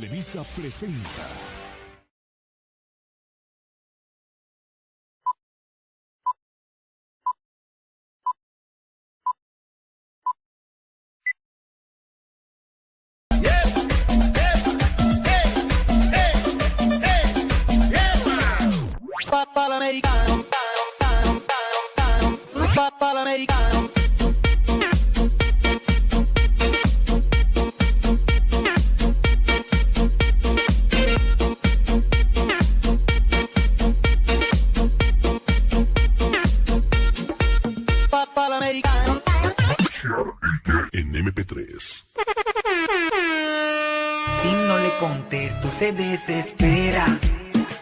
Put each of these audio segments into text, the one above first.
Televisa presenta. Papal americano, papal americano. Papal americano. En MP3. Si no le contesto se desespera.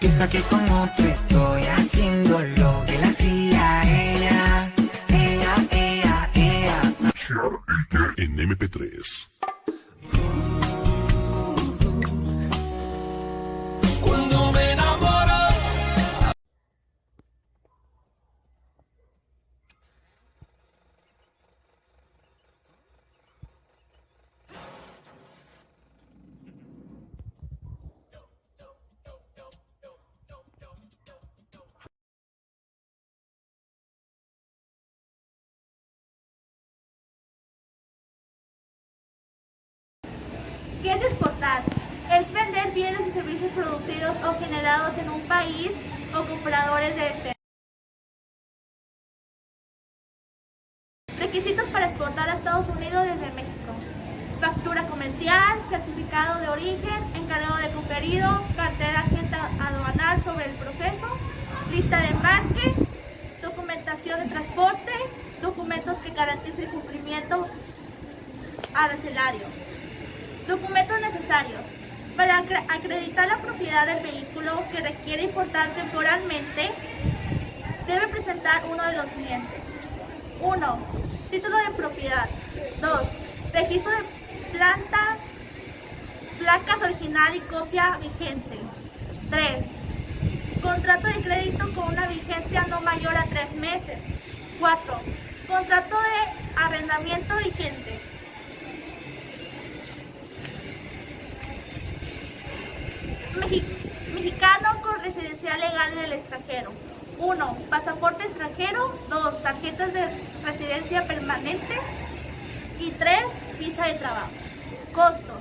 Piensa que con otro estoy haciendo lo que le hacía ella. En MP3. Cuando me enamoro. ¿Qué es exportar? Es vender bienes y servicios producidos o generados en un país o compradores de este. Requisitos para exportar a Estados Unidos desde México: factura comercial, certificado de origen, encargado de conferido, cartera agente aduanal sobre el proceso, lista de embarque, documentación de transporte, documentos que garanticen el cumplimiento arancelario. Documentos necesarios. Para acreditar la propiedad del vehículo que requiere importar temporalmente, debe presentar uno de los siguientes. 1. Título de propiedad. 2. Registro de planta, placas original y copia vigente. 3. Contrato de crédito con una vigencia no mayor a 3 meses. 4. Contrato de arrendamiento vigente. Mexicano con residencia legal en el extranjero. 1. Pasaporte extranjero. 2. Tarjetas de residencia permanente. Y 3. Visa de trabajo. Costos.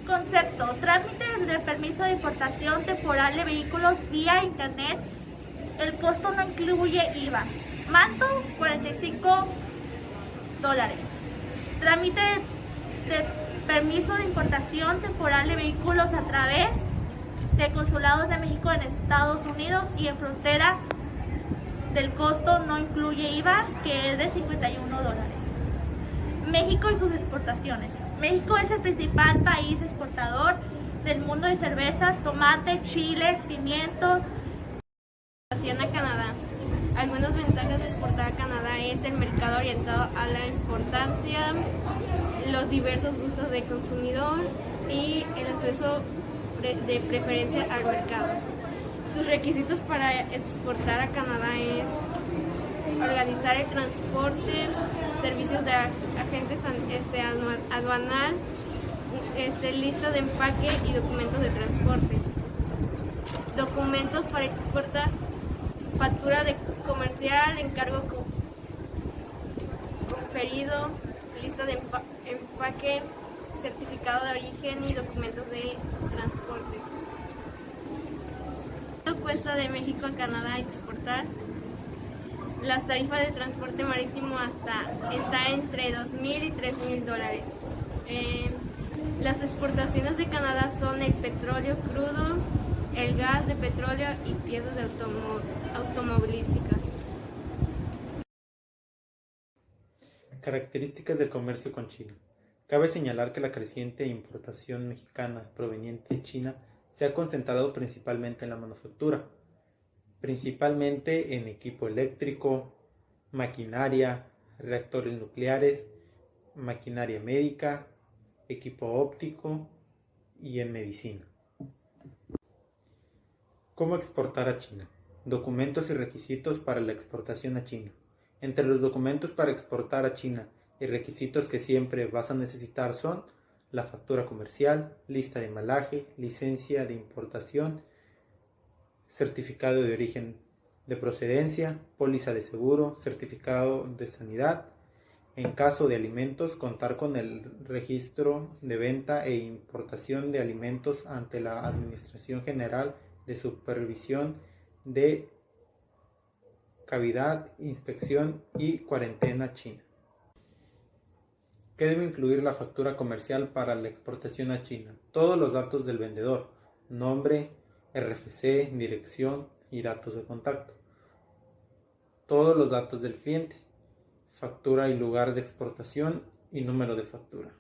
Concepto: trámite de permiso de importación temporal de vehículos vía internet. El costo no incluye IVA. Manto, $45. Trámite de permiso de importación temporal de vehículos a través de consulados de México en Estados Unidos y en frontera. Del costo no incluye IVA, que es de $51. México y sus exportaciones. México es el principal país exportador del mundo de cerveza, tomate, chiles, pimientos. Exportación a Canadá. Algunas ventajas de exportar a Canadá es el mercado orientado a la importancia, los diversos gustos del consumidor y el acceso de preferencia al mercado. Sus requisitos para exportar a Canadá es organizar el transporte, servicios de agentes aduanal, lista de empaque y documentos de transporte. Documentos para exportar: factura de comercial, encargo conferido, lista de empaque, certificado de origen y documentos de transporte. ¿Cuánto cuesta de México a Canadá exportar? Las tarifas de transporte marítimo está entre $2,000 y $3,000. Las exportaciones de Canadá son el petróleo crudo, el gas de petróleo y piezas de automovilísticas. Características del comercio con China. Cabe señalar que la creciente importación mexicana proveniente de China se ha concentrado principalmente en la manufactura, principalmente en equipo eléctrico, maquinaria, reactores nucleares, maquinaria médica, equipo óptico y en medicina. ¿Cómo exportar a China? Documentos y requisitos para la exportación a China. Entre los documentos para exportar a China y requisitos que siempre vas a necesitar son la factura comercial, lista de embalaje, licencia de importación, certificado de origen de procedencia, póliza de seguro, certificado de sanidad. En caso de alimentos, contar con el registro de venta e importación de alimentos ante la Administración General de Supervisión de Calidad, Inspección y Cuarentena China. ¿Qué debe incluir la factura comercial para la exportación a China? Todos los datos del vendedor, nombre, RFC, dirección y datos de contacto. Todos los datos del cliente, factura y lugar de exportación y número de factura.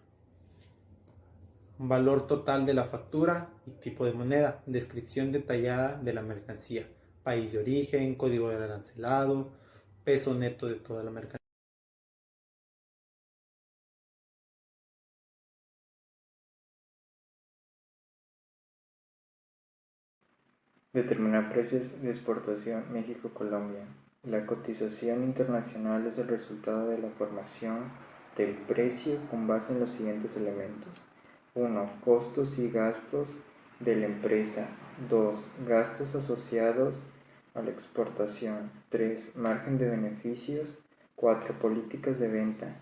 Valor total de la factura y tipo de moneda. Descripción detallada de la mercancía. País de origen, código de arancelado, peso neto de toda la mercancía. Determinar precios de exportación México-Colombia. La cotización internacional es el resultado de la formación del precio con base en los siguientes elementos. 1. Costos y gastos de la empresa. 2. Gastos asociados a la exportación. 3. Margen de beneficios. 4. Políticas de venta.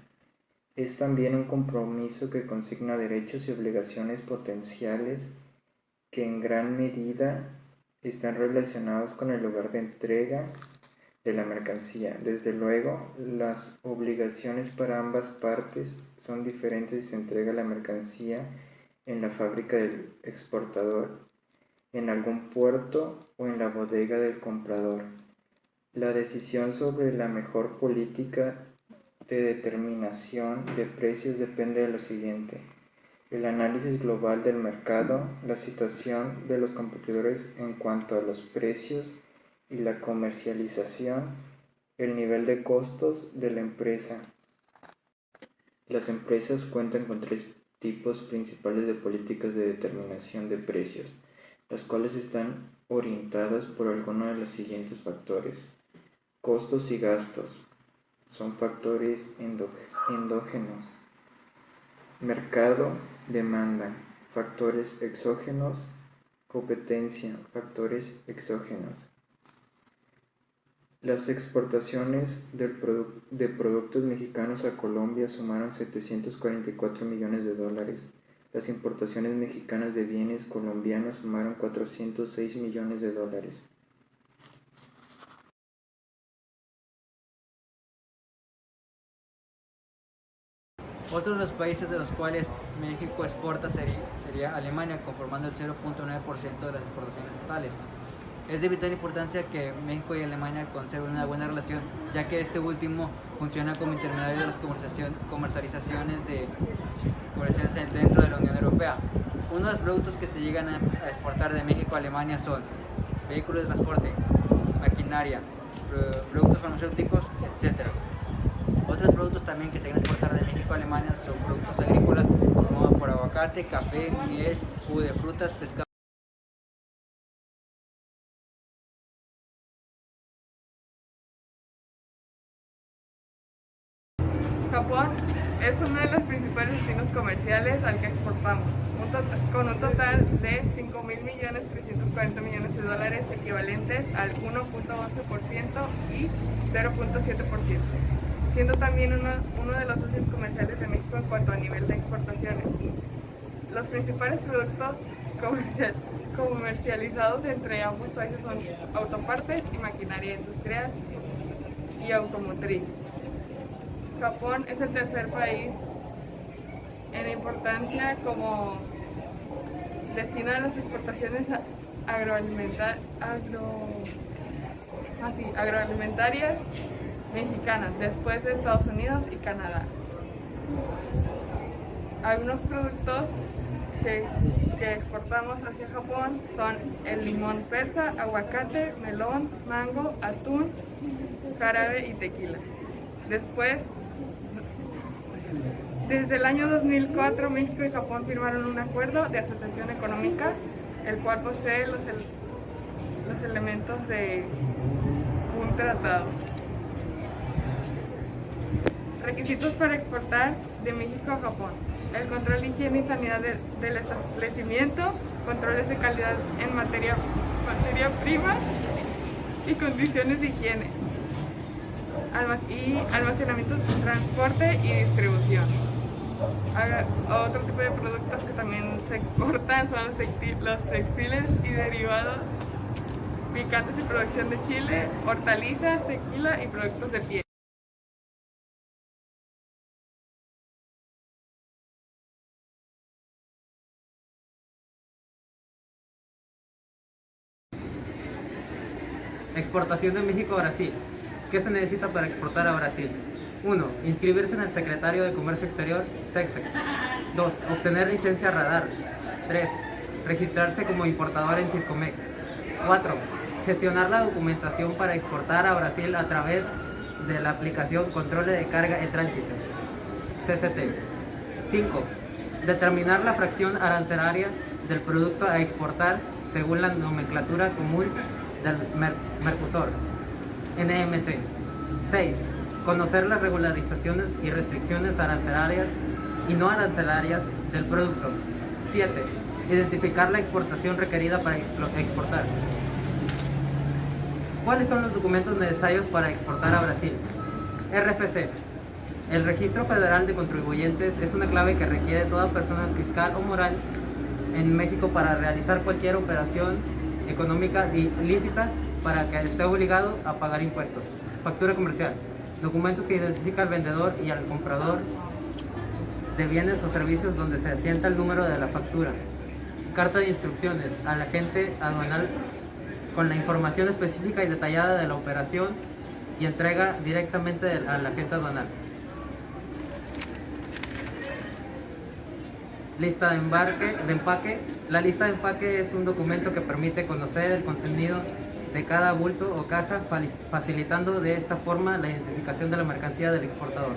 Es también un compromiso que consigna derechos y obligaciones potenciales que en gran medida están relacionados con el lugar de entrega de la mercancía. Desde luego, las obligaciones para ambas partes son diferentes si se entrega la mercancía en la fábrica del exportador, en algún puerto o en la bodega del comprador. La decisión sobre la mejor política de determinación de precios depende de lo siguiente: el análisis global del mercado, la situación de los competidores en cuanto a los precios y la comercialización, el nivel de costos de la empresa. Las empresas cuentan con 3 tipos principales de políticas de determinación de precios, las cuales están orientadas por alguno de los siguientes factores. Costos y gastos son factores endógenos. Mercado, demanda, factores exógenos. Competencia, factores exógenos. Las exportaciones de productos mexicanos a Colombia sumaron 744 millones de dólares. Las importaciones mexicanas de bienes colombianos sumaron 406 millones de dólares. Otro de los países de los cuales México exporta sería Alemania, conformando el 0.9% de las exportaciones totales. Es de vital importancia que México y Alemania conserven una buena relación, ya que este último funciona como intermediario de las comercializaciones dentro de la Unión Europea. Uno de los productos que se llegan a exportar de México a Alemania son vehículos de transporte, maquinaria, productos farmacéuticos, etc. Otros productos también que se llegan a exportar de México a Alemania son productos agrícolas formados por aguacate, café, miel, jugo de frutas, pescado. Japón es uno de los principales destinos comerciales al que exportamos, con un total de 5.340 millones de dólares, equivalentes al 1.11% y 0.7%, siendo también uno de los socios comerciales de México en cuanto a nivel de exportaciones. Los principales productos comercializados entre ambos países son autopartes y maquinaria industrial y automotriz. Japón es el tercer país en importancia como destino de las exportaciones agroalimentarias mexicanas, después de Estados Unidos y Canadá. Algunos productos que exportamos hacia Japón son el limón persa, aguacate, melón, mango, atún, jarabe y tequila. Desde el año 2004, México y Japón firmaron un acuerdo de asociación económica, el cual posee los elementos de un tratado. Requisitos para exportar de México a Japón. el control de higiene y sanidad del establecimiento, controles de calidad en materia prima y condiciones de higiene, almacenamiento, transporte y distribución. Otro tipo de productos que también se exportan son los textiles y derivados, picantes y producción de chile, hortalizas, tequila y productos de piel. Exportación de México a Brasil. ¿Qué se necesita para exportar a Brasil? 1. Inscribirse en el Secretario de Comercio Exterior, SECSEX. 2. Obtener licencia radar. 3. Registrarse como importador en Siscomex. 4. Gestionar la documentación para exportar a Brasil a través de la aplicación Control de Carga y Tránsito, CCT. 5. Determinar la fracción arancelaria del producto a exportar según la nomenclatura común del Mercosur, NMC. 6. Conocer las regularizaciones y restricciones arancelarias y no arancelarias del producto. 7. Identificar la exportación requerida para exportar. ¿Cuáles son los documentos necesarios para exportar a Brasil? RFC. El Registro Federal de Contribuyentes es una clave que requiere toda persona fiscal o moral en México para realizar cualquier operación económica ilícita para que esté obligado a pagar impuestos. Factura comercial. Documentos que identifican al vendedor y al comprador de bienes o servicios donde se asienta el número de la factura. Carta de instrucciones al agente aduanal con la información específica y detallada de la operación y entrega directamente al agente aduanal. Lista de empaque. La lista de empaque es un documento que permite conocer el contenido de cada bulto o caja, facilitando de esta forma la identificación de la mercancía del exportador.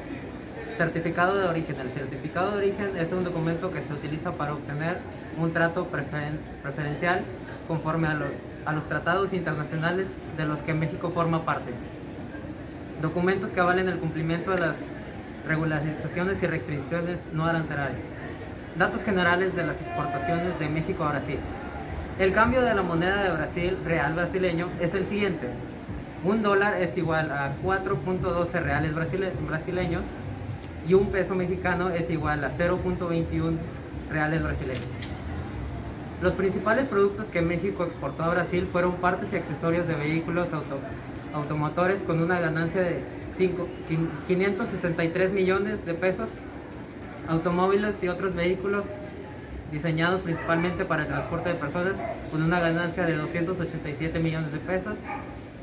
Certificado de origen. El certificado de origen es un documento que se utiliza para obtener un trato preferencial conforme a los tratados internacionales de los que México forma parte. Documentos que avalen el cumplimiento de las regularizaciones y restricciones no arancelarias. Datos generales de las exportaciones de México a Brasil. El cambio de la moneda de Brasil, real brasileño, es el siguiente. $1 es igual a 4.12 reales brasileños y un peso mexicano es igual a 0.21 reales brasileños. Los principales productos que México exportó a Brasil fueron partes y accesorios de vehículos automotores con una ganancia de 563 millones de pesos, automóviles y otros vehículos diseñados principalmente para el transporte de personas con una ganancia de 287 millones de pesos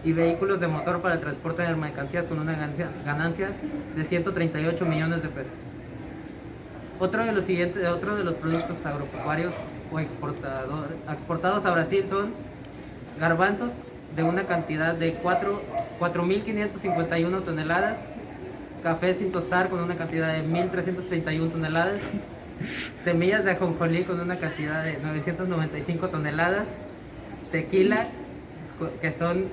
y vehículos de motor para el transporte de mercancías con una ganancia de 138 millones de pesos. Otro de los productos agropecuarios o exportados a Brasil son garbanzos de una cantidad de 4.551 toneladas, café sin tostar con una cantidad de 1.331 toneladas, semillas de ajonjolí con una cantidad de 995 toneladas, tequila que son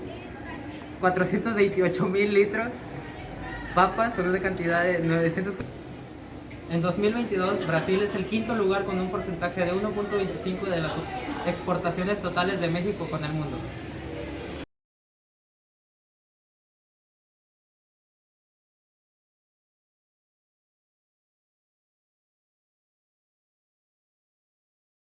428.000 litros, papas con una cantidad de 900. En 2022, Brasil es el quinto lugar con un porcentaje de 1.25 de las exportaciones totales de México con el mundo.